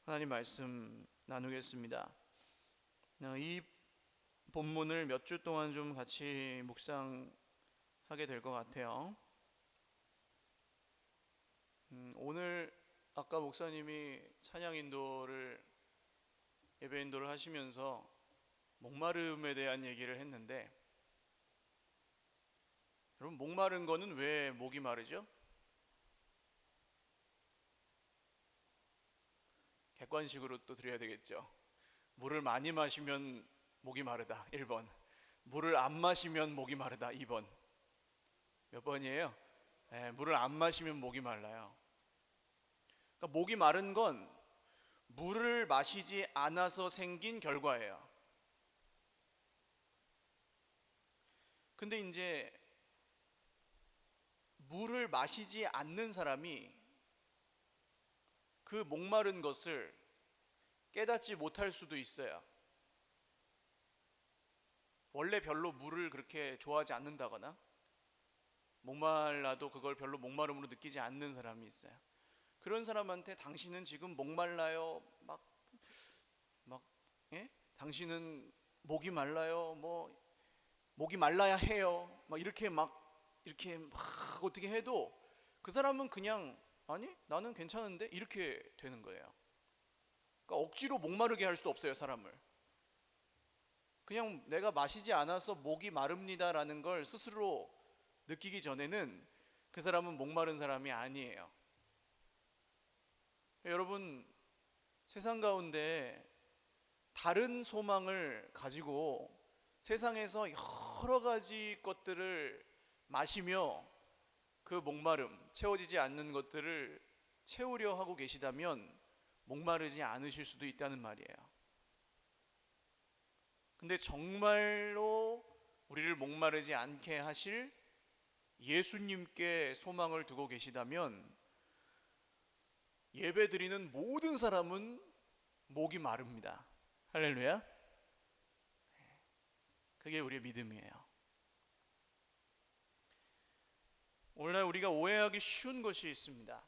하나님 말씀 나누겠습니다. 이 본문을 몇 주 동안 좀 같이 묵상하게 될 것 같아요. 오늘 아까 목사님이 찬양 인도를 예배 인도를 하시면서 목마름에 대한 얘기를 했는데, 여러분, 목마른 거는 왜 목이 마르죠? 객관식으로 또 드려야 되겠죠. 물을 많이 마시면 목이 마르다 1번, 물을 안 마시면 목이 마르다 2번. 몇 번이에요? 물을 안 마시면 목이 말라요. 그러니까 목이 마른 건 물을 마시지 않아서 생긴 결과예요. 근데 이제 물을 마시지 않는 사람이 그 목마른 것을 깨닫지 못할 수도 있어요. 원래 별로 물을 그렇게 좋아하지 않는다거나 목말라도 그걸 별로 목마름으로 느끼지 않는 사람이 있어요. 그런 사람한테 당신은 지금 목말라요, 당신은 목이 말라요, 목이 말라야 해요, 이렇게 어떻게 해도 그 사람은 그냥 아니 나는 괜찮은데 이렇게 되는 거예요. 그러니까 억지로 목마르게 할 수 없어요, 사람을. 그냥 내가 마시지 않아서 목이 마릅니다라는 걸 스스로 느끼기 전에는 그 사람은 목마른 사람이 아니에요. 여러분, 세상 가운데 다른 소망을 가지고 세상에서 여러 가지 것들을 마시며 그 목마름, 채워지지 않는 것들을 채우려 하고 계시다면 목마르지 않으실 수도 있다는 말이에요. 근데 정말로 우리를 목마르지 않게 하실 예수님께 소망을 두고 계시다면 예배 드리는 모든 사람은 목이 마릅니다. 할렐루야. 그게 우리의 믿음이에요. 오늘날 우리가 오해하기 쉬운 것이 있습니다.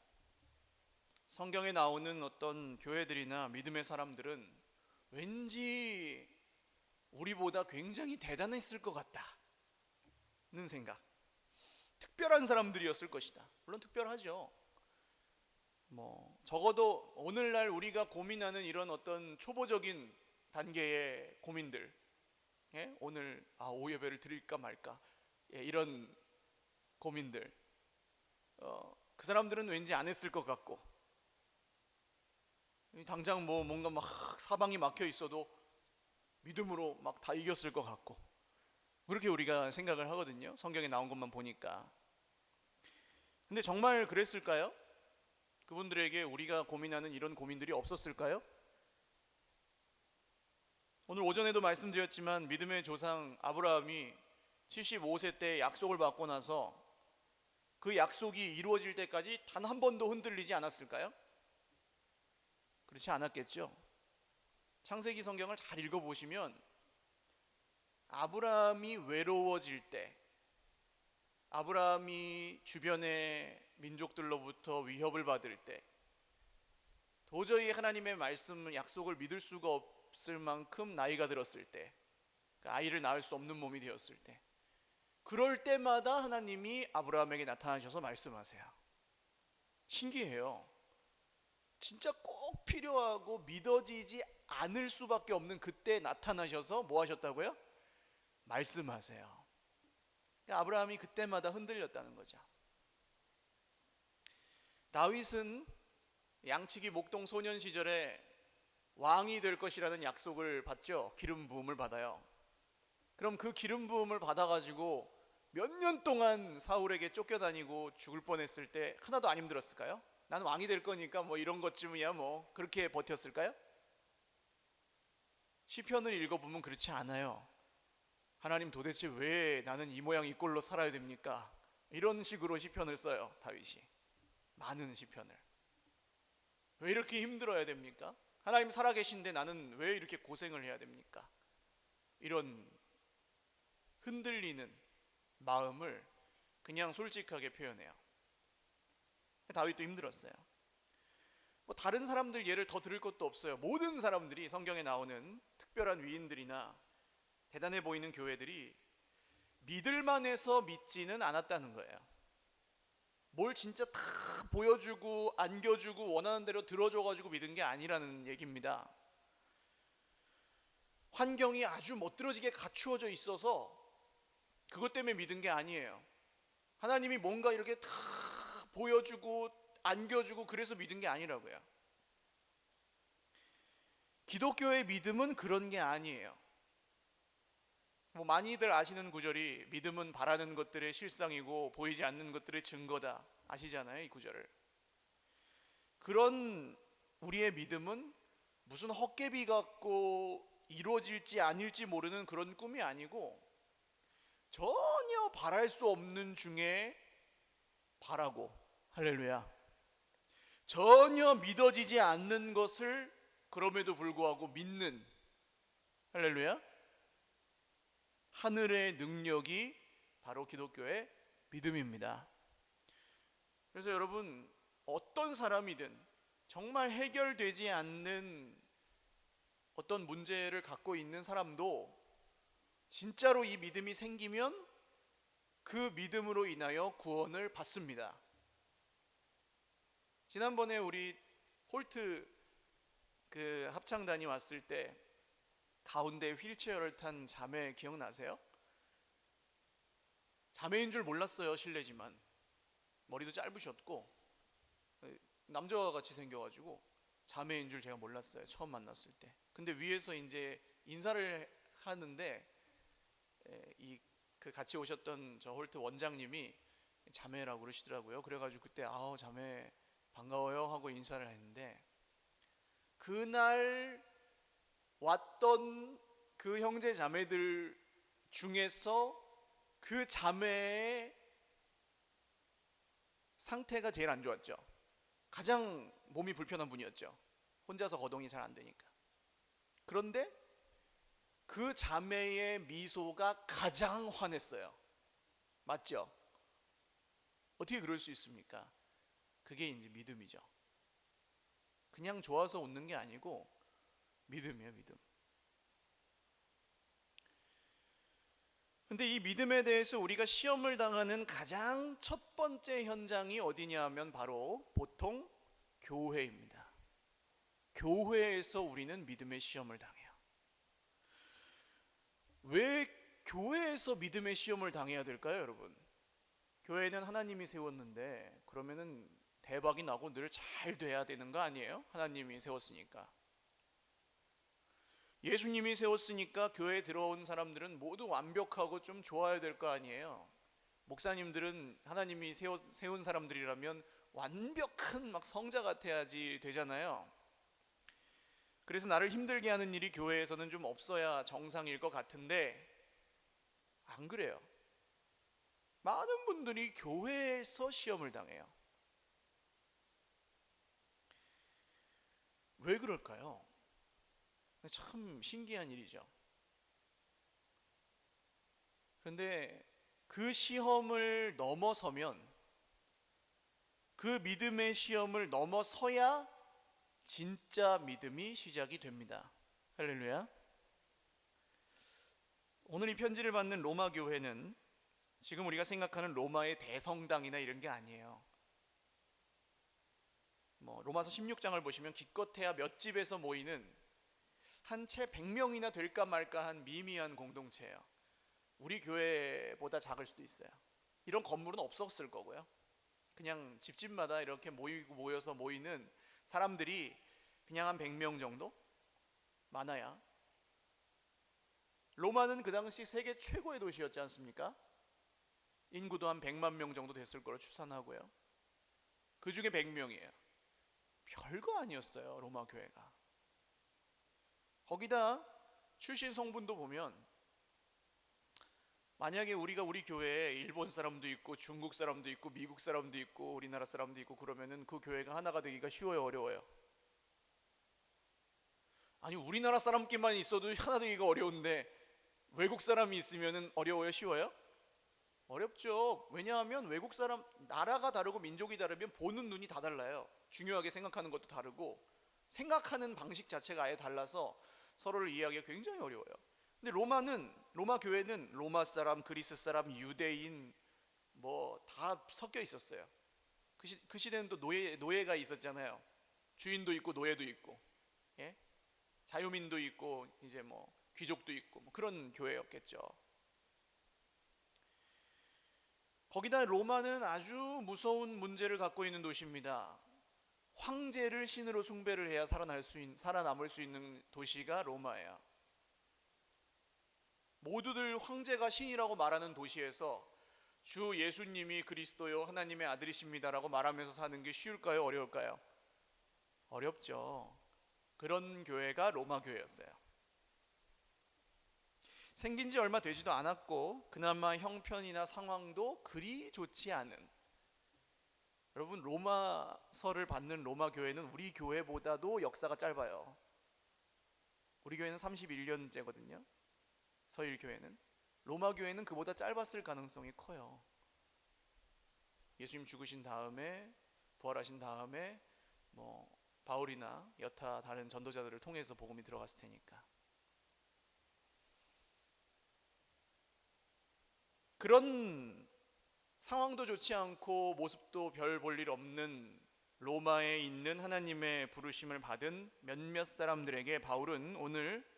성경에 나오는 어떤 교회들이나 믿음의 사람들은 왠지 우리보다 굉장히 대단했을 것 같다는 생각, 특별한 사람들이었을 것이다. 물론 특별하죠. 적어도 오늘날 우리가 고민하는 이런 어떤 초보적인 단계의 고민들, 오늘 오예배를 드릴까 말까, 이런 고민들, 그 사람들은 왠지 안 했을 것 같고, 당장 뭔가 막 사방이 막혀 있어도 믿음으로 막 다 이겼을 것 같고, 그렇게 우리가 생각을 하거든요, 성경에 나온 것만 보니까. 근데 정말 그랬을까요? 그분들에게 우리가 고민하는 이런 고민들이 없었을까요? 오늘 오전에도 말씀드렸지만 믿음의 조상 아브라함이 75세 때 약속을 받고 나서 그 약속이 이루어질 때까지 단 한 번도 흔들리지 않았을까요? 그렇지 않았겠죠. 창세기 성경을 잘 읽어보시면 아브라함이 외로워질 때, 아브라함이 주변의 민족들로부터 위협을 받을 때, 도저히 하나님의 말씀, 약속을 믿을 수가 없을 만큼 나이가 들었을 때, 아이를 낳을 수 없는 몸이 되었을 때, 그럴 때마다 하나님이 아브라함에게 나타나셔서 말씀하세요. 신기해요. 진짜 꼭 필요하고 믿어지지 않을 수밖에 없는 그때 나타나셔서 뭐 하셨다고요? 말씀하세요. 아브라함이 그때마다 흔들렸다는 거죠. 다윗은 양치기 목동 소년 시절에 왕이 될 것이라는 약속을 받죠. 기름 부음을 받아요. 그럼 그 기름 부음을 받아가지고 몇 년 동안 사울에게 쫓겨다니고 죽을 뻔했을 때 하나도 안 힘들었을까요? 난 왕이 될 거니까 이런 것쯤이야 그렇게 버텼을까요? 시편을 읽어보면 그렇지 않아요. 하나님, 도대체 왜 나는 이 모양 이 꼴로 살아야 됩니까? 이런 식으로 시편을 써요, 다윗이. 많은 시편을. 왜 이렇게 힘들어야 됩니까? 하나님 살아계신데 나는 왜 이렇게 고생을 해야 됩니까? 이런 흔들리는 마음을 그냥 솔직하게 표현해요. 다윗도 힘들었어요. 뭐 다른 사람들 예를 더 들을 것도 없어요. 모든 사람들이 성경에 나오는 특별한 위인들이나 대단해 보이는 교회들이 믿을만 해서 믿지는 않았다는 거예요. 뭘 진짜 다 보여주고 안겨주고 원하는 대로 들어줘가지고 믿은 게 아니라는 얘기입니다. 환경이 아주 멋들어지게 갖추어져 있어서 그것 때문에 믿은 게 아니에요. 하나님이 뭔가 이렇게 다 보여주고 안겨주고 그래서 믿은 게 아니라고요. 기독교의 믿음은 그런 게 아니에요. 뭐 많이들 아시는 구절이 믿음은 바라는 것들의 실상이고 보이지 않는 것들의 증거다, 아시잖아요, 이 구절을. 그런 우리의 믿음은 무슨 헛개비 같고 이루어질지 아닐지 모르는 그런 꿈이 아니고 전혀 바랄 수 없는 중에 바라고, 할렐루야, 전혀 믿어지지 않는 것을 그럼에도 불구하고 믿는, 할렐루야, 하늘의 능력이 바로 기독교의 믿음입니다. 그래서 여러분, 어떤 사람이든 정말 해결되지 않는 어떤 문제를 갖고 있는 사람도 진짜로 이 믿음이 생기면 그 믿음으로 인하여 구원을 받습니다. 지난번에 우리 홀트 그 합창단이 왔을 때 가운데 휠체어를 탄 자매 기억나세요? 자매인 줄 몰랐어요. 실례지만 머리도 짧으셨고 남자와 같이 생겨가지고 자매인 줄 제가 몰랐어요. 처음 만났을 때. 근데 위에서 이제 인사를 하는데 이 그 같이 오셨던 저 홀트 원장님이 자매라고 그러시더라고요. 그래가지고 그때 아우 자매 반가워요 하고 인사를 했는데, 그날 왔던 그 형제 자매들 중에서 그 자매의 상태가 제일 안 좋았죠. 가장 몸이 불편한 분이었죠. 혼자서 거동이 잘 안 되니까. 그런데 그 자매의 미소가 가장 환했어요. 맞죠? 어떻게 그럴 수 있습니까? 그게 이제 믿음이죠. 그냥 좋아서 웃는 게 아니고 믿음이에요, 믿음. 근데 이 믿음에 대해서 우리가 시험을 당하는 가장 첫 번째 현장이 어디냐 하면 바로 보통 교회입니다. 교회에서 우리는 믿음의 시험을 당해요. 왜 교회에서 믿음의 시험을 당해야 될까요, 여러분? 교회는 하나님이 세웠는데 그러면은 대박이 나고 늘 잘 돼야 되는 거 아니에요? 하나님이 세웠으니까. 예수님이 세웠으니까 교회에 들어온 사람들은 모두 완벽하고 좀 좋아야 될 거 아니에요? 목사님들은 하나님이 세운 사람들이라면 완벽한 막 성자 같아야지 되잖아요. 그래서 나를 힘들게 하는 일이 교회에서는 좀 없어야 정상일 것 같은데 안 그래요. 많은 분들이 교회에서 시험을 당해요. 왜 그럴까요? 참 신기한 일이죠. 그런데 그 시험을 넘어서면, 그 믿음의 시험을 넘어서야 진짜 믿음이 시작이 됩니다. 할렐루야. 오늘 이 편지를 받는 로마 교회는 지금 우리가 생각하는 로마의 대성당이나 이런 게 아니에요. 로마서 16장을 보시면 기껏해야 몇 집에서 모이는 한 채 100명이나 될까 말까 한 미미한 공동체예요. 우리 교회보다 작을 수도 있어요. 이런 건물은 없었을 거고요. 그냥 집집마다 이렇게 모여서 모이는 사람들이 그냥 한 100명 정도? 많아야. 로마는 그 당시 세계 최고의 도시였지 않습니까? 인구도 한 100만 명 정도 됐을 거로 추산하고요. 그 중에 100명이에요. 별거 아니었어요, 로마 교회가. 거기다 출신 성분도 보면 만약에 우리가 우리 교회에 일본 사람도 있고 중국 사람도 있고 미국 사람도 있고 우리나라 사람도 있고 그러면은 그 교회가 하나가 되기가 쉬워요, 어려워요? 아니, 우리나라 사람끼만 있어도 하나 되기가 어려운데 외국 사람이 있으면은 어려워요, 쉬워요? 어렵죠. 왜냐하면 외국 사람, 나라가 다르고 민족이 다르면 보는 눈이 다 달라요. 중요하게 생각하는 것도 다르고 생각하는 방식 자체가 아예 달라서 서로를 이해하기가 굉장히 어려워요. 근데 로마 교회는 로마 사람, 그리스 사람, 유대인 뭐 다 섞여 있었어요. 그 시대는 또 노예가 있었잖아요. 주인도 있고 노예도 있고, 예? 자유민도 있고 이제 뭐 귀족도 있고 뭐 그런 교회였겠죠. 거기다 로마는 아주 무서운 문제를 갖고 있는 도시입니다. 황제를 신으로 숭배를 해야 살아남을 수 있는 도시가 로마예요. 모두들 황제가 신이라고 말하는 도시에서 주 예수님이 그리스도요 하나님의 아들이십니다라고 말하면서 사는 게 쉬울까요? 어려울까요? 어렵죠. 그런 교회가 로마 교회였어요. 생긴 지 얼마 되지도 않았고 그나마 형편이나 상황도 그리 좋지 않은, 여러분 로마서를 받는 로마 교회는 우리 교회보다도 역사가 짧아요. 우리 교회는 31년째거든요. 서일 교회는. 로마 교회는 그보다 짧았을 가능성이 커요. 예수님 죽으신 다음에 부활하신 다음에 뭐 바울이나 여타 다른 전도자들을 통해서 복음이 들어갔을 테니까. 그런 상황도 좋지 않고 모습도 별 볼 일 없는 로마에 있는 하나님의 부르심을 받은 몇몇 사람들에게 바울은 오늘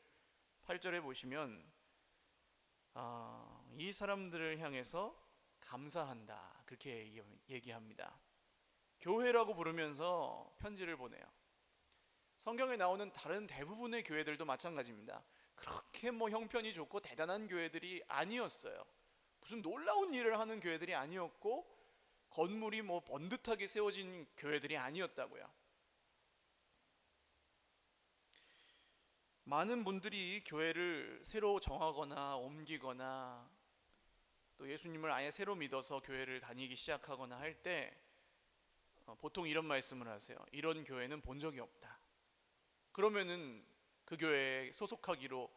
8절에 보시면 이 사람들을 향해서 감사한다 그렇게 얘기합니다. 교회라고 부르면서 편지를 보내요. 성경에 나오는 다른 대부분의 교회들도 마찬가지입니다. 그렇게 뭐 형편이 좋고 대단한 교회들이 아니었어요. 무슨 놀라운 일을 하는 교회들이 아니었고 건물이 뭐 번듯하게 세워진 교회들이 아니었다고요. 많은 분들이 교회를 새로 정하거나 옮기거나 또 예수님을 아예 새로 믿어서 교회를 다니기 시작하거나 할 때 보통 이런 말씀을 하세요. 이런 교회는 본 적이 없다. 그러면은 그 교회에 소속하기로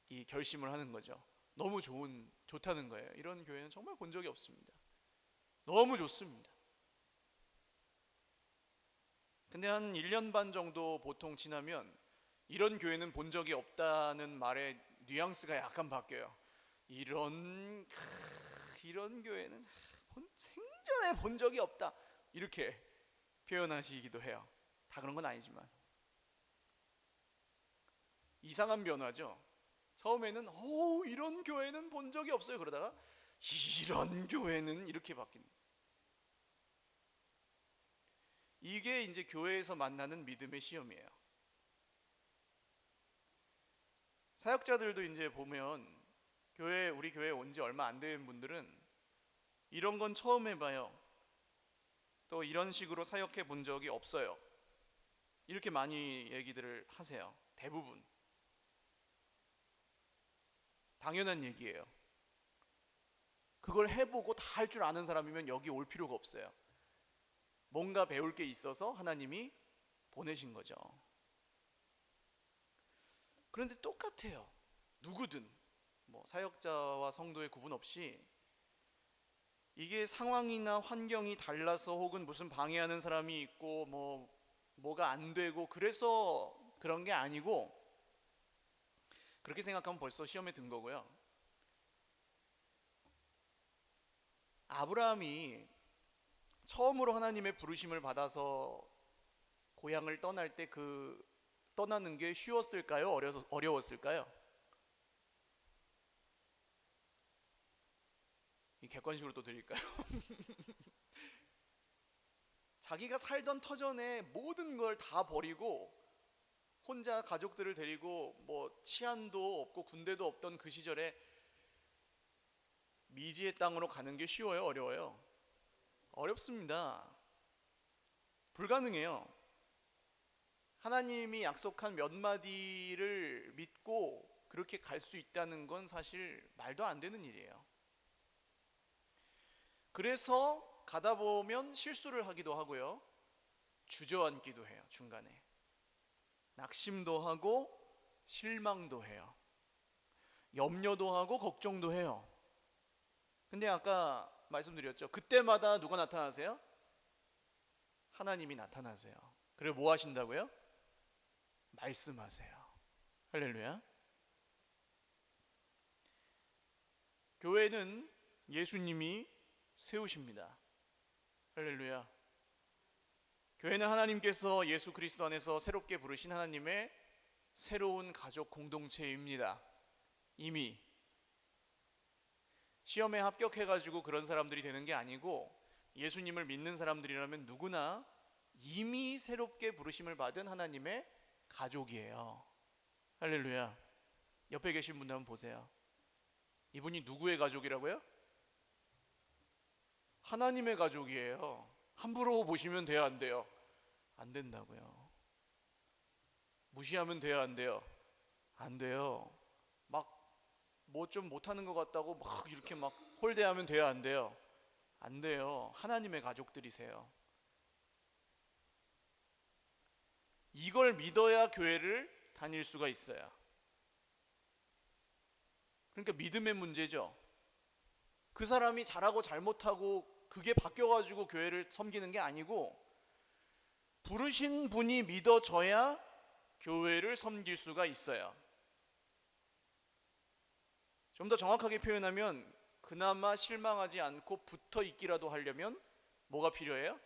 이 결심을 하는 거죠. 너무 좋다는 거예요. 이런 교회는 정말 본 적이 없습니다. 너무 좋습니다. 근데 한 1년 반 정도 보통 지나면 이런 교회는 본 적이 없다는 말의 뉘앙스가 약간 바뀌어요. 이런 교회는 생전에 본 적이 없다 이렇게 표현하시기도 해요. 다 그런 건 아니지만 이상한 변화죠. 처음에는 이런 교회는 본 적이 없어요. 그러다가 이런 교회는 이렇게 바뀝니다. 이게 이제 교회에서 만나는 믿음의 시험이에요. 사역자들도 이제 보면 우리 교회 온 지 얼마 안 된 분들은 이런 건 처음 해봐요. 또 이런 식으로 사역해 본 적이 없어요. 이렇게 많이 얘기들을 하세요. 대부분. 당연한 얘기예요. 그걸 해보고 다 할 줄 아는 사람이면 여기 올 필요가 없어요. 뭔가 배울 게 있어서 하나님이 보내신 거죠. 그런데 똑같아요. 누구든 뭐 사역자와 성도의 구분 없이 이게 상황이나 환경이 달라서 혹은 무슨 방해하는 사람이 있고 뭐가 안 되고 그래서 그런 게 아니고, 그렇게 생각하면 벌써 시험에 든 거고요. 아브라함이 처음으로 하나님의 부르심을 받아서 고향을 떠날 때 떠나는 게 쉬웠을까요? 어려웠을까요? 이 객관식으로 또 드릴까요? 자기가 살던 터전에 모든 걸 다 버리고 혼자 가족들을 데리고 뭐 치안도 없고 군대도 없던 그 시절에 미지의 땅으로 가는 게 쉬워요? 어려워요? 어렵습니다. 불가능해요. 하나님이 약속한 몇 마디를 믿고 그렇게 갈 수 있다는 건 사실 말도 안 되는 일이에요. 그래서 가다 보면 실수를 하기도 하고요. 주저앉기도 해요. 중간에 낙심도 하고 실망도 해요. 염려도 하고 걱정도 해요. 근데 아까 말씀드렸죠. 그때마다 누가 나타나세요? 하나님이 나타나세요. 그리고 뭐 하신다고요? 말씀하세요. 할렐루야. 교회는 예수님이 세우십니다. 할렐루야. 교회는 하나님께서 예수 그리스도 안에서 새롭게 부르신 하나님의 새로운 가족 공동체입니다. 이미 시험에 합격해가지고 그런 사람들이 되는 게 아니고 예수님을 믿는 사람들이라면 누구나 이미 새롭게 부르심을 받은 하나님의 가족이에요. 할렐루야. 옆에 계신 분들 한번 보세요. 이분이 누구의 가족이라고요? 하나님의 가족이에요. 함부로 보시면 돼요, 안 돼요? 안 된다고요. 무시하면 돼요, 안 돼요? 안 돼요. 막 뭐 좀 못하는 것 같다고 막 이렇게 막 홀대하면 돼요, 안 돼요? 안 돼요. 하나님의 가족들이세요. 이걸 믿어야 교회를 다닐 수가 있어요. 그러니까 믿음의 문제죠. 그 사람이 잘하고 잘못하고 그게 바뀌어가지고 교회를 섬기는 게 아니고 부르신 분이 믿어져야 교회를 섬길 수가 있어요. 좀 더 정확하게 표현하면 그나마 실망하지 않고 붙어 있기라도 하려면 뭐가 필요해요?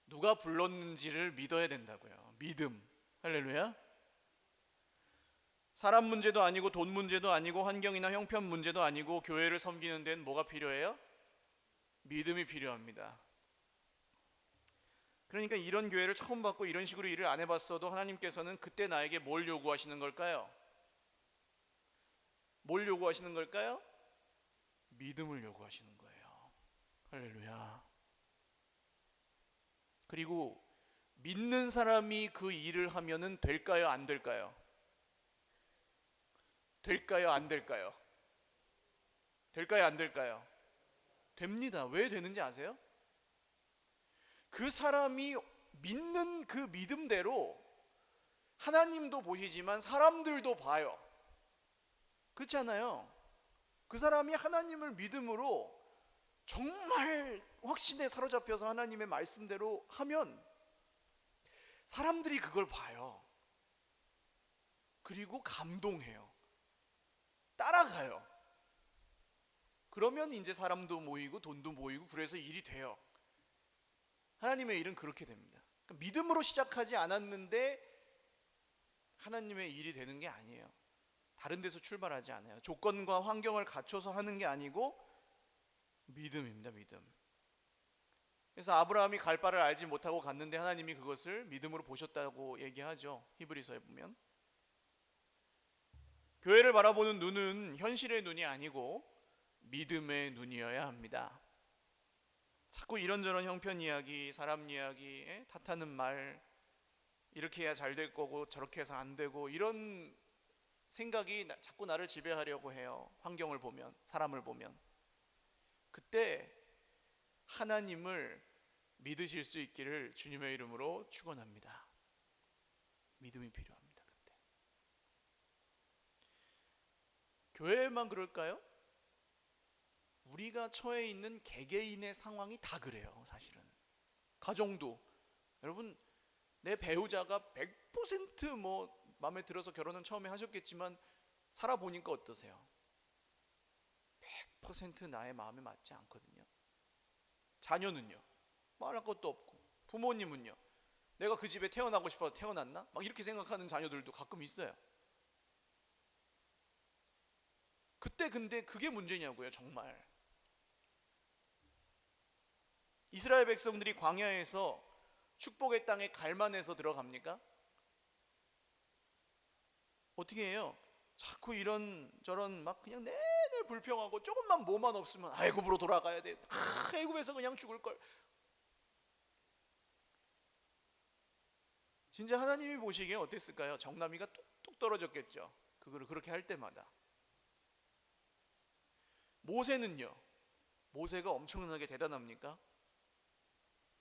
누가 불렀는지를 믿어야 된다고요. 믿음. 할렐루야. 사람 문제도 아니고 돈 문제도 아니고 환경이나 형편 문제도 아니고 교회를 섬기는 데는 뭐가 필요해요? 믿음이 필요합니다. 그러니까 이런 교회를 처음 받고 이런 식으로 일을 안 해봤어도 하나님께서는 그때 나에게 뭘 요구하시는 걸까요? 뭘 요구하시는 걸까요? 믿음을 요구하시는 거예요. 할렐루야. 그리고 믿는 사람이 그 일을 하면은 될까요? 안 될까요? 될까요? 안 될까요? 될까요? 안 될까요? 됩니다. 왜 되는지 아세요? 그 사람이 믿는 그 믿음대로 하나님도 보시지만 사람들도 봐요. 그렇지 않아요? 그 사람이 하나님을 믿음으로 정말 확신에 사로잡혀서 하나님의 말씀대로 하면 사람들이 그걸 봐요. 그리고 감동해요. 따라가요. 그러면 이제 사람도 모이고 돈도 모이고 그래서 일이 돼요. 하나님의 일은 그렇게 됩니다. 그러니까 믿음으로 시작하지 않았는데 하나님의 일이 되는 게 아니에요. 다른 데서 출발하지 않아요. 조건과 환경을 갖춰서 하는 게 아니고 믿음입니다. 믿음. 그래서 아브라함이 갈 바를 알지 못하고 갔는데 하나님이 그것을 믿음으로 보셨다고 얘기하죠. 히브리서에 보면. 교회를 바라보는 눈은 현실의 눈이 아니고 믿음의 눈이어야 합니다. 자꾸 이런저런 형편 이야기, 사람 이야기, 탓하는 말, 이렇게 해야 잘 될 거고 저렇게 해서 안 되고 이런 생각이 자꾸 나를 지배하려고 해요. 환경을 보면, 사람을 보면. 그때 하나님을 믿으실 수 있기를 주님의 이름으로 축원합니다. 믿음이 필요합니다. 그때. 교회만 그럴까요? 우리가 처해 있는 개개인의 상황이 다 그래요. 사실은 가정도 여러분 내 배우자가 100% 뭐 마음에 들어서 결혼은 처음에 하셨겠지만 살아보니까 어떠세요? 100% 나의 마음에 맞지 않거든요. 자녀는요? 말할 것도 없고 부모님은요? 내가 그 집에 태어나고 싶어서 태어났나? 막 이렇게 생각하는 자녀들도 가끔 있어요. 그때 근데 그게 문제냐고요. 정말 이스라엘 백성들이 광야에서 축복의 땅에 갈만해서 들어갑니까? 어떻게 해요? 자꾸 이런저런 막 그냥 내내 불평하고 조금만 뭐만 없으면 애굽으로 돌아가야 돼. 애굽에서 그냥 죽을 걸. 진짜 하나님이 보시기에 어땠을까요? 정남이가 뚝뚝 떨어졌겠죠. 그거를 그렇게 할 때마다. 모세는요? 모세가 엄청나게 대단합니까?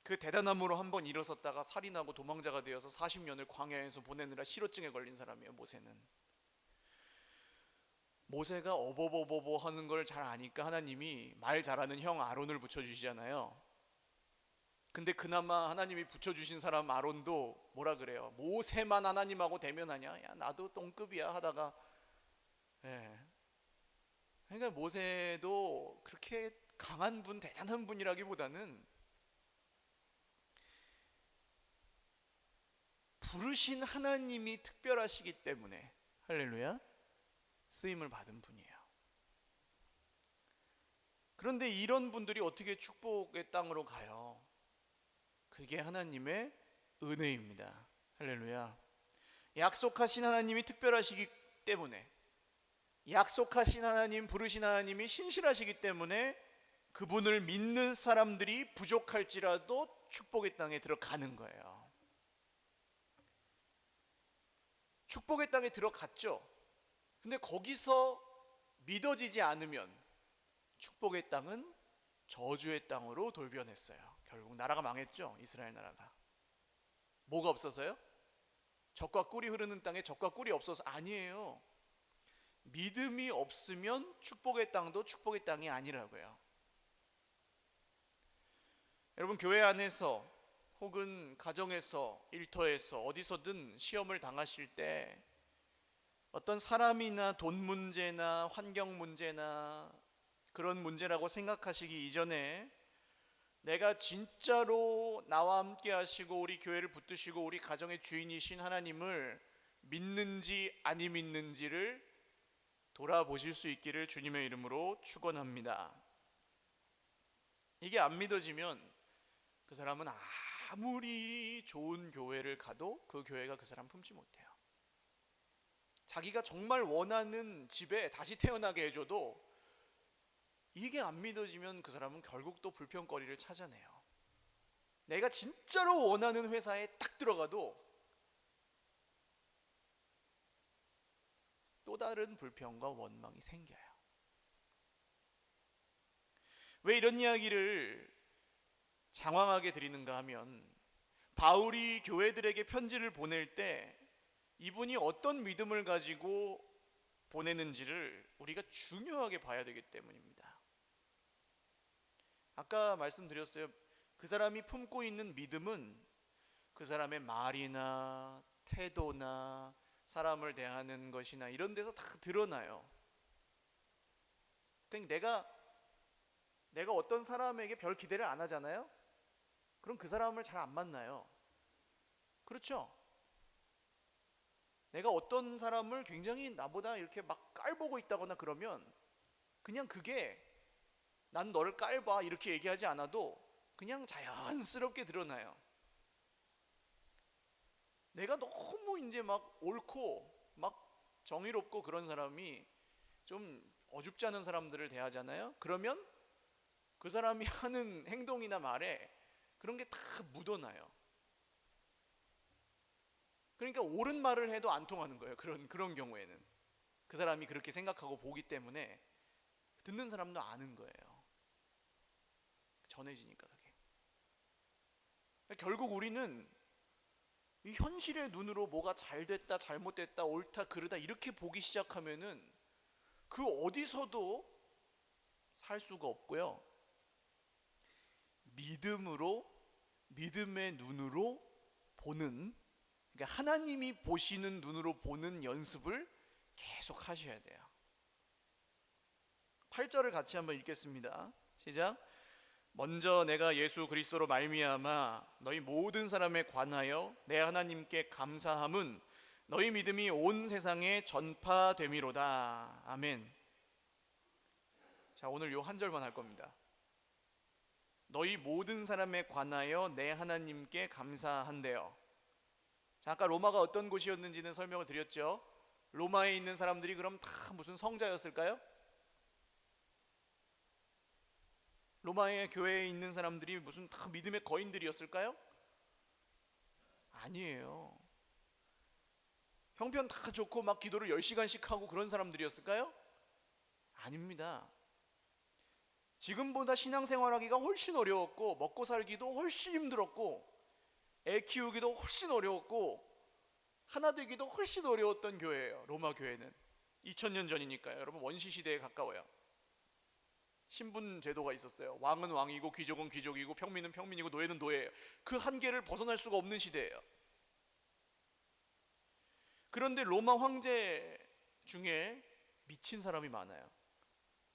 그 대단함으로 한번 일어섰다가 살인하고 도망자가 되어서 40년을 광야에서 보내느라 실어증에 걸린 사람이에요. 모세는 모세가 어버버버버 하는 걸 잘 아니까 하나님이 말 잘하는 형 아론을 붙여주시잖아요. 근데 그나마 하나님이 붙여주신 사람 아론도 뭐라 그래요? 모세만 하나님하고 대면하냐? 야, 나도 똥급이야 하다가, 예. 그러니까 모세도 그렇게 강한 분, 대단한 분이라기보다는 부르신 하나님이 특별하시기 때문에, 할렐루야, 쓰임을 받은 분이에요. 그런데 이런 분들이 어떻게 축복의 땅으로 가요? 그게 하나님의 은혜입니다. 할렐루야. 약속하신 하나님이 특별하시기 때문에, 약속하신 하나님, 부르신 하나님이 신실하시기 때문에 그분을 믿는 사람들이 부족할지라도 축복의 땅에 들어가는 거예요. 축복의 땅에 들어갔죠. 근데 거기서 믿어지지 않으면 축복의 땅은 저주의 땅으로 돌변했어요. 결국 나라가 망했죠. 이스라엘 나라가. 뭐가 없어서요? 젖과 꿀이 흐르는 땅에 젖과 꿀이 없어서 아니에요. 믿음이 없으면 축복의 땅도 축복의 땅이 아니라고요. 여러분, 교회 안에서 혹은 가정에서, 일터에서, 어디서든 시험을 당하실 때 어떤 사람이나 돈 문제나 환경 문제나 그런 문제라고 생각하시기 이전에 내가 진짜로 나와 함께 하시고 우리 교회를 붙드시고 우리 가정의 주인이신 하나님을 믿는지 아니 믿는지를 돌아보실 수 있기를 주님의 이름으로 축원합니다. 이게 안 믿어지면 그 사람은 아무리 좋은 교회를 가도 그 교회가 그 사람 품지 못해요. 자기가 정말 원하는 집에 다시 태어나게 해줘도 이게 안 믿어지면 그 사람은 결국 또 불평거리를 찾아내요. 내가 진짜로 원하는 회사에 딱 들어가도 또 다른 불평과 원망이 생겨요. 왜 이런 이야기를 장황하게 드리는가 하면, 바울이 교회들에게 편지를 보낼 때 이분이 어떤 믿음을 가지고 보내는지를 우리가 중요하게 봐야 되기 때문입니다. 아까 말씀드렸어요. 그 사람이 품고 있는 믿음은 그 사람의 말이나 태도나 사람을 대하는 것이나 이런 데서 다 드러나요. 그러니까 내가 어떤 사람에게 별 기대를 안 하잖아요. 그럼 그 사람을 잘 안 만나요. 그렇죠? 내가 어떤 사람을 굉장히 나보다 이렇게 막 깔보고 있다거나 그러면 그냥 그게 난 너를 깔봐 이렇게 얘기하지 않아도 그냥 자연스럽게 드러나요. 내가 너무 이제 막 옳고 막 정의롭고 그런 사람이 좀 어줍지 않은 사람들을 대하잖아요. 그러면 그 사람이 하는 행동이나 말에 그런 게 다 묻어나요. 그러니까 옳은 말을 해도 안 통하는 거예요. 그런 경우에는 그 사람이 그렇게 생각하고 보기 때문에 듣는 사람도 아는 거예요. 전해지니까 그게. 결국 우리는 이 현실의 눈으로 뭐가 잘 됐다, 잘못됐다, 옳다, 그르다 이렇게 보기 시작하면은 그 어디서도 살 수가 없고요. 믿음의 눈으로 보는, 그러니까 하나님이 보시는 눈으로 보는 연습을 계속 하셔야 돼요. 8절을 같이 한번 읽겠습니다. 시작. 먼저 내가 예수 그리스도로 말미암아 너희 모든 사람에 관하여 내 하나님께 감사함은 너희 믿음이 온 세상에 전파됨이로다. 아멘. 자, 오늘 요 한 절만 할 겁니다. 너희 모든 사람에 관하여 내 하나님께 감사한대요. 자, 아까 로마가 어떤 곳이었는지는 설명을 드렸죠. 로마에 있는 사람들이 그럼 다 무슨 성자였을까요? 로마의 교회에 있는 사람들이 무슨 다 믿음의 거인들이었을까요? 아니에요. 형편 다 좋고 막 기도를 10시간씩 하고 그런 사람들이었을까요? 아닙니다. 지금보다 신앙생활하기가 훨씬 어려웠고 먹고 살기도 훨씬 힘들었고 애 키우기도 훨씬 어려웠고 하나 되기도 훨씬 어려웠던 교회예요. 로마 교회는. 2000년 전이니까요. 여러분 원시 시대에 가까워요. 신분 제도가 있었어요. 왕은 왕이고 귀족은 귀족이고 평민은 평민이고 노예는 노예예요. 그 한계를 벗어날 수가 없는 시대예요. 그런데 로마 황제 중에 미친 사람이 많아요.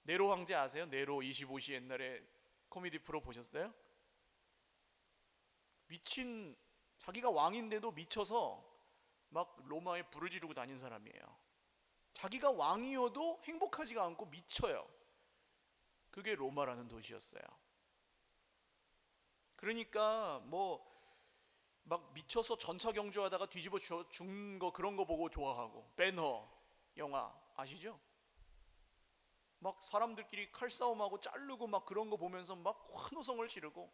네로 황제 아세요? 네로 25시 옛날에 코미디 프로 보셨어요? 미친, 자기가 왕인데도 미쳐서 막 로마에 불을 지르고 다닌 사람이에요. 자기가 왕이어도 행복하지가 않고 미쳐요. 그게 로마라는 도시였어요. 그러니까 뭐 막 미쳐서 전차 경주하다가 뒤집어 죽는 거, 그런 거 보고 좋아하고, 배너 영화 아시죠? 막 사람들끼리 칼싸움하고 자르고 막 그런 거 보면서 막 환호성을 지르고,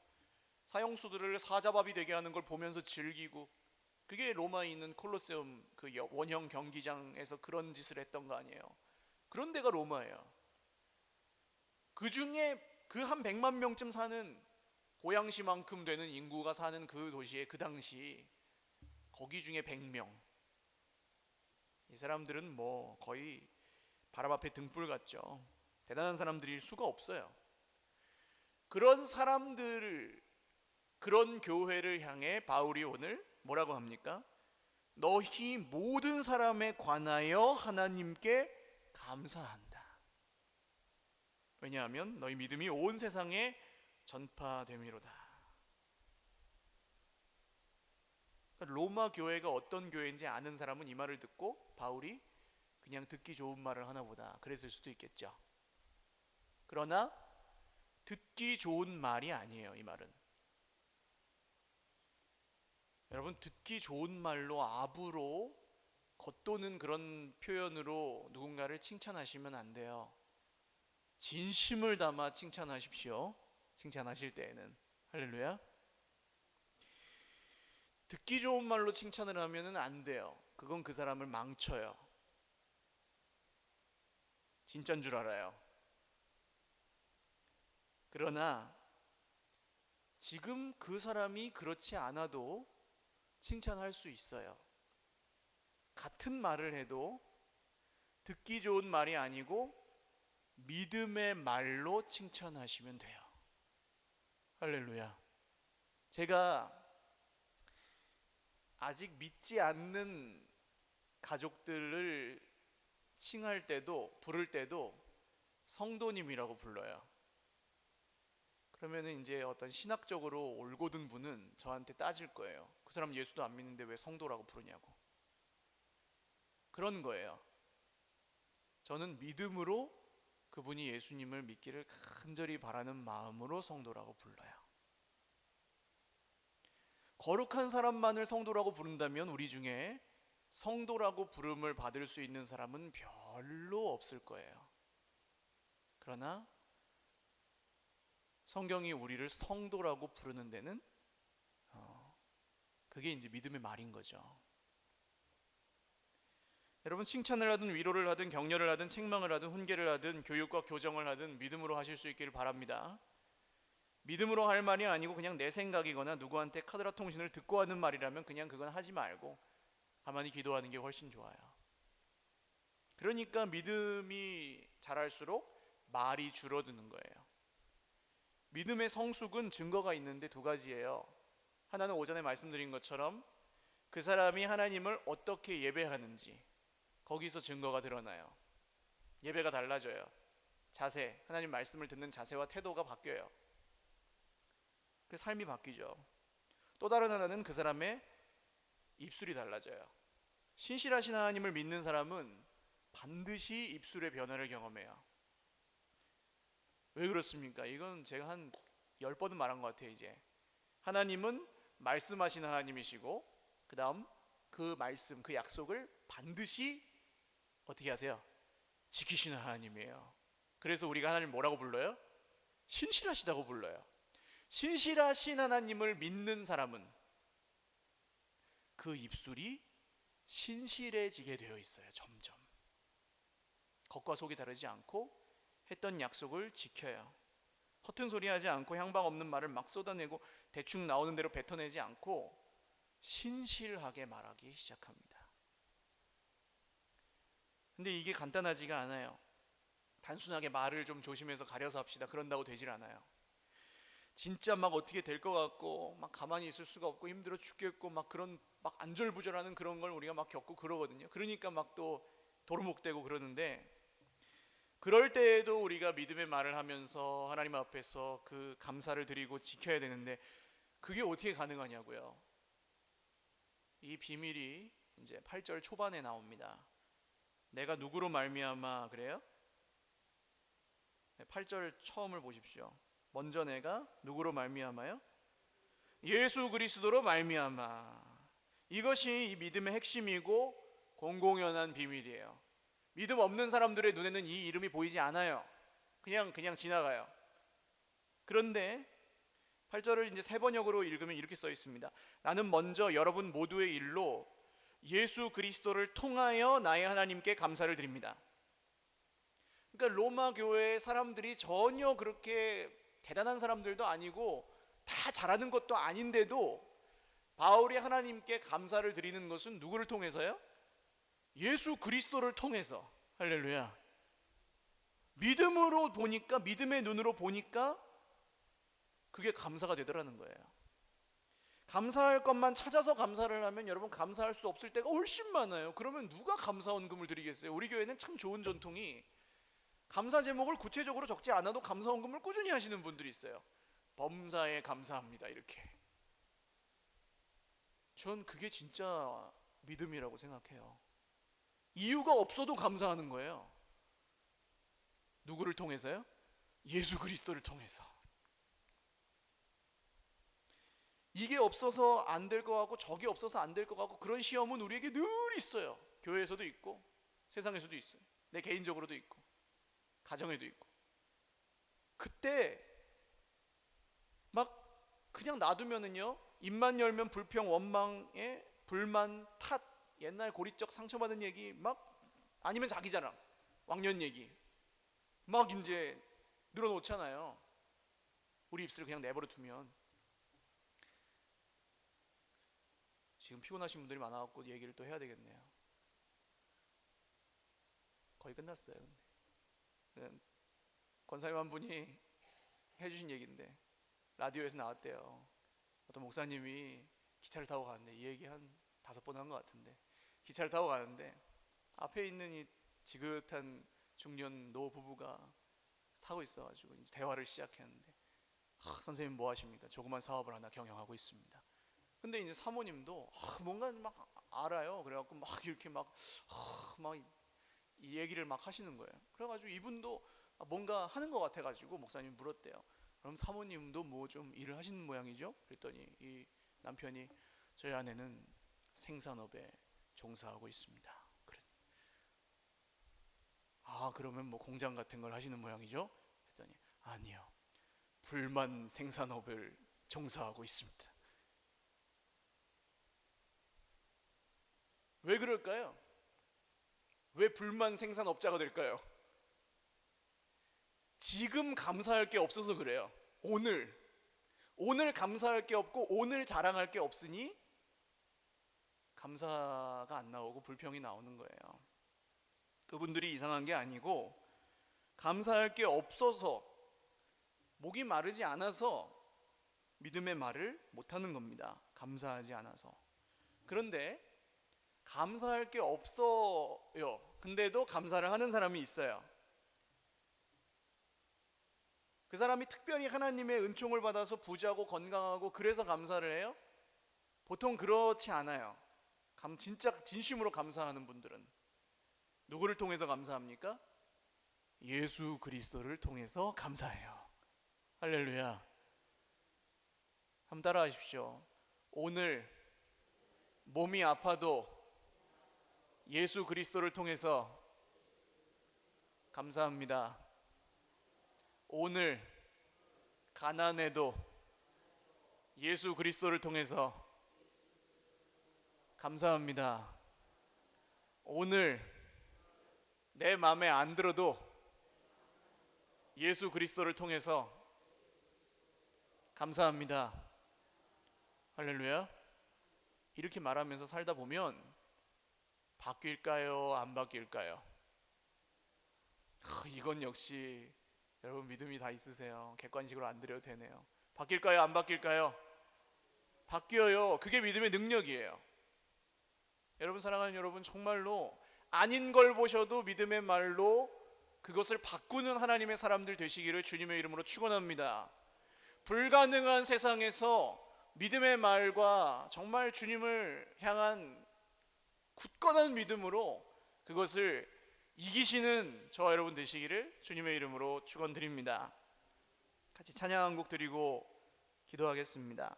사형수들을 사자밥이 되게 하는 걸 보면서 즐기고, 그게 로마에 있는 콜로세움 그 원형 경기장에서 그런 짓을 했던 거 아니에요. 그런 데가 로마예요. 그 중에 그 한 100만 명쯤 사는, 고양시만큼 되는 인구가 사는 그 도시에 그 당시 거기 중에 100명, 이 사람들은 뭐 거의 바람 앞에 등불 같죠. 대단한 사람들일 수가 없어요. 그런 사람들, 그런 교회를 향해 바울이 오늘 뭐라고 합니까? 너희 모든 사람에 관하여 하나님께 감사한다. 왜냐하면 너희 믿음이 온 세상에 전파됨이로다. 로마 교회가 어떤 교회인지 아는 사람은 이 말을 듣고 바울이 그냥 듣기 좋은 말을 하나 보다 그랬을 수도 있겠죠. 그러나 듣기 좋은 말이 아니에요, 이 말은. 여러분, 듣기 좋은 말로, 압으로, 겉도는 그런 표현으로 누군가를 칭찬하시면 안 돼요. 진심을 담아 칭찬하십시오. 칭찬하실 때에는. 할렐루야. 듣기 좋은 말로 칭찬을 하면 안 돼요. 그건 그 사람을 망쳐요. 진짜인 줄 알아요. 그러나 지금 그 사람이 그렇지 않아도 칭찬할 수 있어요. 같은 말을 해도 듣기 좋은 말이 아니고 믿음의 말로 칭찬하시면 돼요. 할렐루야. 제가 아직 믿지 않는 가족들을 칭할 때도, 부를 때도 성도님이라고 불러요. 그러면은 이제 어떤 신학적으로 올곧은 분은 저한테 따질 거예요. 그 사람 예수도 안 믿는데 왜 성도라고 부르냐고. 그런 거예요. 저는 믿음으로 그분이 예수님을 믿기를 간절히 바라는 마음으로 성도라고 불러요. 거룩한 사람만을 성도라고 부른다면 우리 중에 성도라고 부름을 받을 수 있는 사람은 별로 없을 거예요. 그러나 성경이 우리를 성도라고 부르는 데는 그게 이제 믿음의 말인 거죠. 여러분, 칭찬을 하든 위로를 하든 격려를 하든 책망을 하든 훈계를 하든 교육과 교정을 하든 믿음으로 하실 수 있기를 바랍니다. 믿음으로 할 말이 아니고 그냥 내 생각이거나 누구한테 카드라 통신을 듣고 하는 말이라면 그냥 그건 하지 말고 가만히 기도하는 게 훨씬 좋아요. 그러니까 믿음이 자랄수록 말이 줄어드는 거예요. 믿음의 성숙은 증거가 있는데 두 가지예요. 하나는 오전에 말씀드린 것처럼 그 사람이 하나님을 어떻게 예배하는지, 거기서 증거가 드러나요. 예배가 달라져요. 자세, 하나님 말씀을 듣는 자세와 태도가 바뀌어요. 그 삶이 바뀌죠. 또 다른 하나는 그 사람의 입술이 달라져요. 신실하신 하나님을 믿는 사람은 반드시 입술의 변화를 경험해요. 왜 그렇습니까? 이건 제가 한 10번은 말한 것 같아요. 이제 하나님은 말씀하시는 하나님이시고, 그 다음 그 말씀, 그 약속을 반드시 어떻게 하세요? 지키시는 하나님이에요. 그래서 우리가 하나님 뭐라고 불러요? 신실하시다고 불러요. 신실하신 하나님을 믿는 사람은 그 입술이 신실해지게 되어 있어요. 점점 겉과 속이 다르지 않고 했던 약속을 지켜요. 허튼 소리 하지 않고 향방 없는 말을 막 쏟아내고 대충 나오는 대로 뱉어내지 않고 신실하게 말하기 시작합니다. 근데 이게 간단하지가 않아요. 단순하게 말을 좀 조심해서 가려서 합시다 그런다고 되질 않아요. 진짜 막 어떻게 될 것 같고 막 가만히 있을 수가 없고 힘들어 죽겠고 막 그런 막 안절부절하는 그런 걸 우리가 막 겪고 그러거든요. 그러니까 막 또 도루묵대고 그러는데, 그럴 때에도 우리가 믿음의 말을 하면서 하나님 앞에서 그 감사를 드리고 지켜야 되는데, 그게 어떻게 가능하냐고요. 이 비밀이 이제 8절 초반에 나옵니다. 내가 누구로 말미암아 그래요? 8절 처음을 보십시오. 먼저 내가 누구로 말미암아요? 예수 그리스도로 말미암아. 이것이 이 믿음의 핵심이고 공공연한 비밀이에요. 믿음 없는 사람들의 눈에는 이 이름이 보이지 않아요. 그냥 지나가요. 그런데 8절을 이제 세 번역으로 읽으면 이렇게 써 있습니다. 나는 먼저 여러분 모두의 일로 예수 그리스도를 통하여 나의 하나님께 감사를 드립니다. 그러니까 로마 교회의 사람들이 전혀 그렇게 대단한 사람들도 아니고 다 잘하는 것도 아닌데도 바울이 하나님께 감사를 드리는 것은 누구를 통해서요? 예수 그리스도를 통해서. 할렐루야. 믿음으로 보니까, 믿음의 눈으로 보니까 그게 감사가 되더라는 거예요. 감사할 것만 찾아서 감사를 하면 여러분 감사할 수 없을 때가 훨씬 많아요. 그러면 누가 감사원금을 드리겠어요? 우리 교회는 참 좋은 전통이 감사 제목을 구체적으로 적지 않아도 감사원금을 꾸준히 하시는 분들이 있어요. 범사에 감사합니다 이렇게. 전 그게 진짜 믿음이라고 생각해요. 이유가 없어도 감사하는 거예요. 누구를 통해서요? 예수 그리스도를 통해서. 이게 없어서 안 될 것 같고 저게 없어서 안 될 것 같고 그런 시험은 우리에게 늘 있어요. 교회에서도 있고 세상에서도 있어요. 내 개인적으로도 있고 가정에도 있고. 그때 막 그냥 놔두면은요, 입만 열면 불평, 원망에 불만, 탓, 옛날 고리적 상처받은 얘기 막, 아니면 자기 자랑, 왕년 얘기 막 이제 늘어놓잖아요. 우리 입술을 그냥 내버려 두면. 지금 피곤하신 분들이 많아갖고 얘기를 또 해야 되겠네요. 거의 끝났어요. 근데 권사님 한 분이 해주신 얘기인데 라디오에서 나왔대요. 어떤 목사님이 기차를 타고 가는데, 이 얘기 한 5번 한 것 같은데, 기차를 타고 가는데 앞에 있는 이 지긋한 중년 노 부부가 타고 있어가지고 이제 대화를 시작했는데, 선생님 뭐 하십니까? 조그만 사업을 하나 경영하고 있습니다. 근데 이제 사모님도 뭔가 막 알아요. 그래갖고 막 이렇게 막 이 얘기를 막 하시는 거예요. 그래가지고 이분도 뭔가 하는 것 같아가지고 목사님이 물었대요. 그럼 사모님도 뭐 좀 일을 하시는 모양이죠? 그랬더니 이 남편이 저희 아내는 생산업에 종사하고 있습니다. 그래. 그러면 뭐 공장 같은 걸 하시는 모양이죠? 그랬더니 아니요, 불만 생산업을 종사하고 있습니다. 왜 그럴까요? 왜 불만 생산업자가 될까요? 지금 감사할 게 없어서 그래요. 오늘 감사할 게 없고 오늘 자랑할 게 없으니 감사가 안 나오고 불평이 나오는 거예요. 그분들이 이상한 게 아니고 감사할 게 없어서, 목이 마르지 않아서 믿음의 말을 못하는 겁니다. 감사하지 않아서. 그런데 감사할 게 없어요. 근데도 감사를 하는 사람이 있어요. 그 사람이 특별히 하나님의 은총을 받아서 부자고 건강하고 그래서 감사를 해요? 보통 그렇지 않아요. 진짜 진심으로 감사하는 분들은 누구를 통해서 감사합니까? 예수 그리스도를 통해서 감사해요. 할렐루야. 한번 따라 하십시오. 오늘 몸이 아파도 예수 그리스도를 통해서 감사합니다. 오늘 가난해도 예수 그리스도를 통해서 감사합니다. 오늘 내 마음에 안 들어도 예수 그리스도를 통해서 감사합니다. 할렐루야. 이렇게 말하면서 살다 보면 바뀔까요? 안 바뀔까요? 이건 역시 여러분 믿음이 다 있으세요. 객관식으로 안 드려도 되네요. 바뀔까요? 안 바뀔까요? 바뀌어요. 그게 믿음의 능력이에요. 여러분, 사랑하는 여러분, 정말로 아닌 걸 보셔도 믿음의 말로 그것을 바꾸는 하나님의 사람들 되시기를 주님의 이름으로 축원합니다. 불가능한 세상에서 믿음의 말과 정말 주님을 향한 굳건한 믿음으로 그것을 이기시는 저와 여러분 되시기를 주님의 이름으로 축원드립니다. 같이 찬양 한 곡 드리고 기도하겠습니다.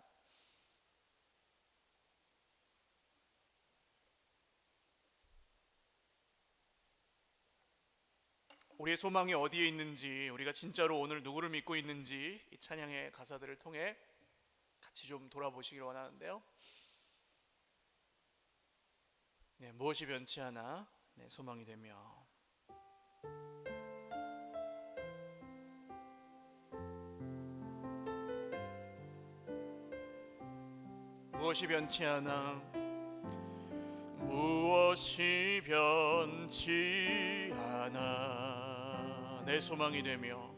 우리의 소망이 어디에 있는지, 우리가 진짜로 오늘 누구를 믿고 있는지 이 찬양의 가사들을 통해 같이 좀 돌아보시길 원하는데요. 네, 무엇이 변치 않아 내 소망이 되며. 무엇이 변치 않아, 무엇이 변치 않아 내 소망이 되며,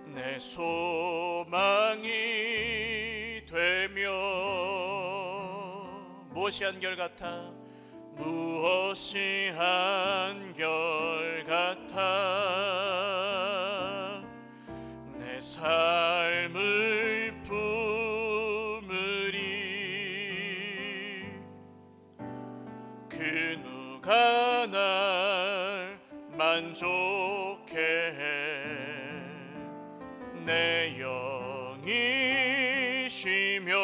내 소망이 되며. 무엇이 한결같아, 무엇이 한결같아 내 삶을 품으리. 그 누가 날 만족해 해 내 영이 쉬며.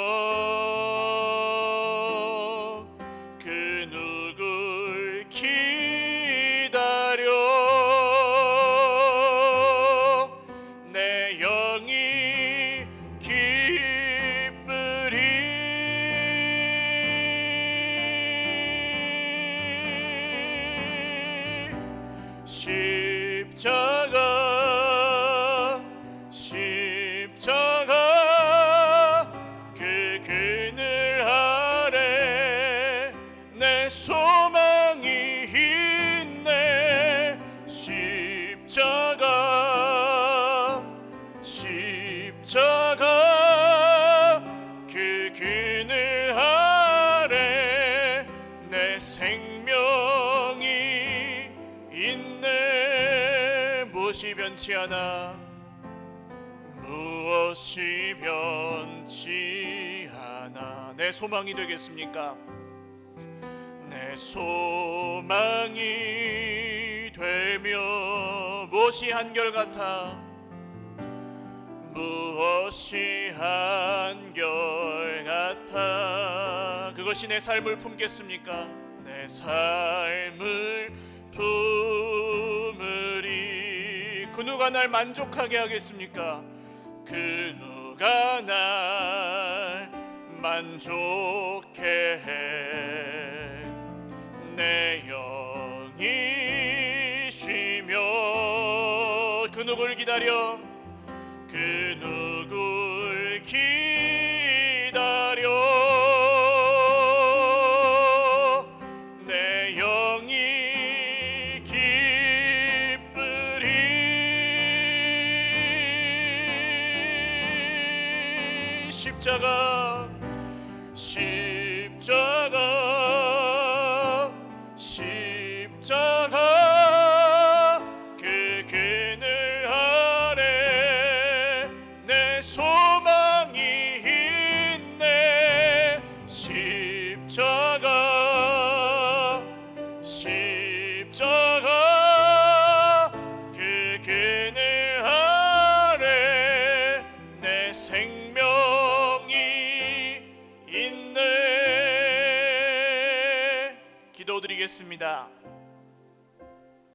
그 누굴 기다려 내 영이 기쁘리. 십자가 그 그늘 아래 내 소망이 있네. 십자가 그 그늘 아래 내 생명이 있네. 무엇이 변치 않아, 무엇이 변치 않아 내 소망이 되겠습니까? 내 소망이 되며. 무엇이 한결같아, 무엇이 한결같아 그것이 내 삶을 품겠습니까? 내 삶을 품으리. 그 누가 날 만족하게 하겠습니까? 그 누가 날 만족해 해 내 영이 쉬며. 그 누굴 기다려, 그 누굴 기다려 내 영이 기쁘리. 십자가 그 그늘 아래 내 소망이 있네. 십자가 그 그늘 아래 내 생명이 있네. 기도드리겠습니다.